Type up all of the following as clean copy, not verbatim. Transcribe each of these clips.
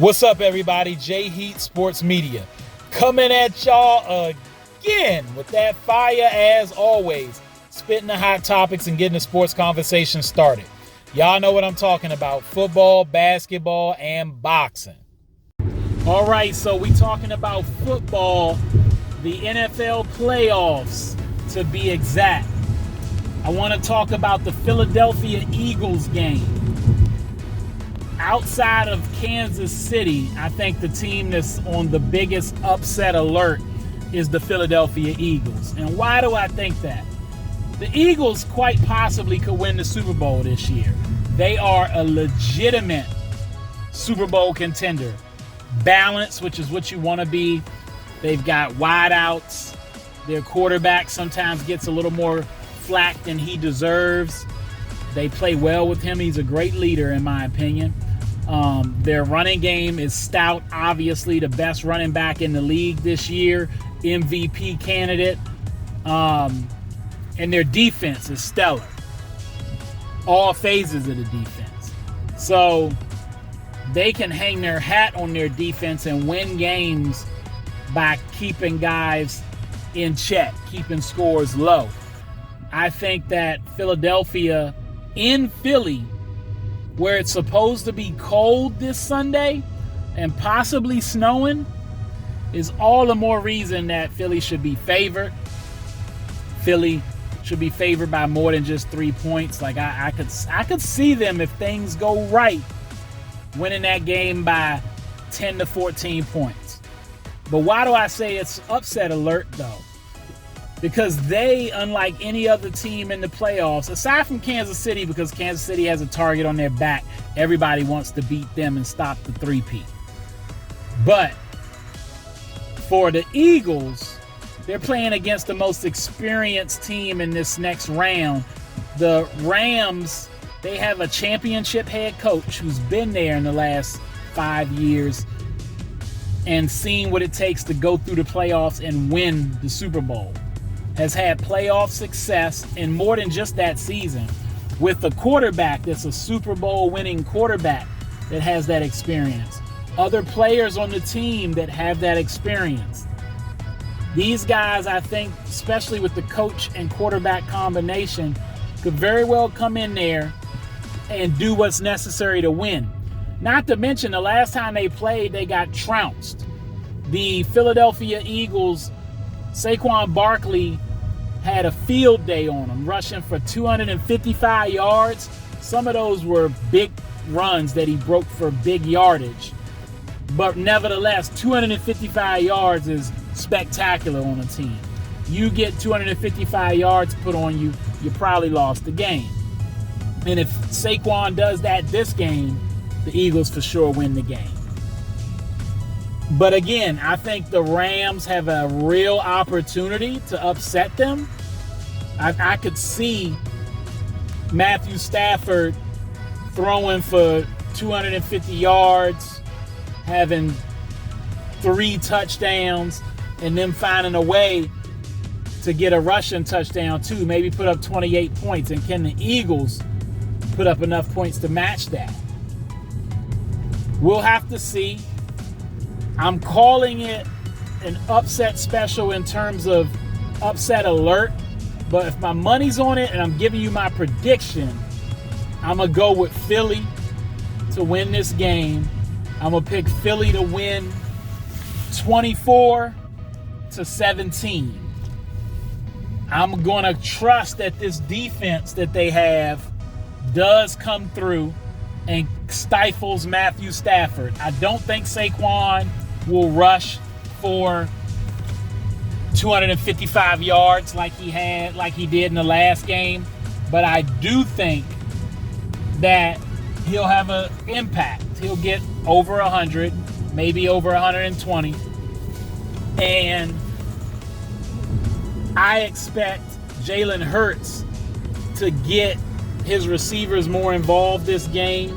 What's up, everybody? J Heat Sports Media coming at y'all again with that fire as always, spitting the hot topics and getting the sports conversation started. Y'all know what I'm talking about: football, basketball, and boxing. All right, so we talking about football, the NFL playoffs to be exact. I want to talk about the Philadelphia Eagles game. Outside of Kansas City, I think the team that's on the biggest upset alert is the Philadelphia Eagles. And why do I think that? The Eagles quite possibly could win the Super Bowl this year. They are a legitimate Super Bowl contender. Balance, which is what you want to be. They've got wideouts. Their quarterback sometimes gets a little more flack than he deserves. They play well with him. He's a great leader, in my opinion. Their running game is stout, obviously the best running back in the league this year, MVP candidate. And their defense is stellar. All phases of the defense. So they can hang their hat on their defense and win games by keeping guys in check, keeping scores low. I think that Philadelphia in Philly, where it's supposed to be cold this Sunday and possibly snowing, is all the more reason that Philly should be favored. Philly should be favored by more than just 3 points. Like I could see them, if things go right, winning that game by 10 to 14 points. But why do I say it's upset alert though? Because they, unlike any other team in the playoffs, aside from Kansas City, because Kansas City has a target on their back, everybody wants to beat them and stop the three-peat. But for the Eagles, they're playing against the most experienced team in this next round. The Rams, they have a championship head coach who's been there in the last 5 years and seen what it takes to go through the playoffs and win the Super Bowl. Has had playoff success in more than just that season, with a quarterback that's a Super Bowl winning quarterback that has that experience. Other players on the team that have that experience. These guys, I think, especially with the coach and quarterback combination, could very well come in there and do what's necessary to win. Not to mention, the last time they played, they got trounced. The Philadelphia Eagles, Saquon Barkley had a field day on him, rushing for 255 yards. Some of those were big runs that he broke for big yardage. But nevertheless, 255 yards is spectacular on a team. You get 255 yards put on you, you probably lost the game. And if Saquon does that this game, the Eagles for sure win the game. But again, I think the Rams have a real opportunity to upset them. I could see Matthew Stafford throwing for 250 yards, having 3 touchdowns, and them finding a way to get a rushing touchdown too, maybe put up 28 points. And can the Eagles put up enough points to match that? We'll have to see. I'm calling it an upset special in terms of upset alert. But if my money's on it and I'm giving you my prediction, I'm going to go with Philly to win this game. I'm going to pick Philly to win 24-17. I'm going to trust that this defense that they have does come through and stifles Matthew Stafford. I don't think Saquon will rush for 255 yards like he did in the last game, but I do think that he'll have an impact. He'll get over 100, maybe over 120, and I expect Jalen Hurts to get his receivers more involved this game.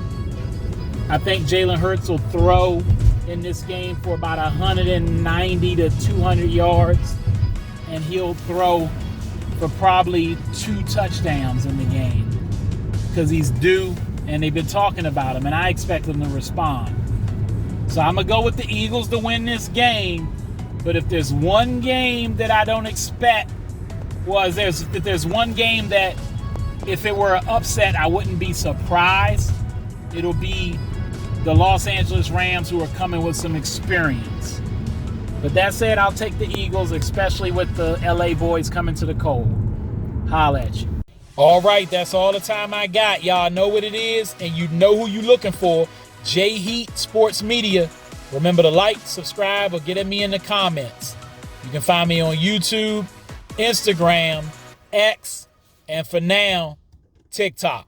I think Jalen Hurts will throw in this game for about 190 to 200 yards, and he'll throw for probably 2 touchdowns in the game because he's due, and they've been talking about him, and I expect him to respond. So I'm going to go with the Eagles to win this game. But if there's one game that I don't expect, if there's one game that if it were an upset, I wouldn't be surprised, it'll be the Los Angeles Rams, who are coming with some experience. But that said, I'll take the Eagles, especially with the LA boys coming to the cold. Holla at you. All right, that's all the time I got. Y'all know what it is, and you know who you're looking for. J Heat Sports Media. Remember to like, subscribe, or get at me in the comments. You can find me on YouTube, Instagram, X, and for now, TikTok.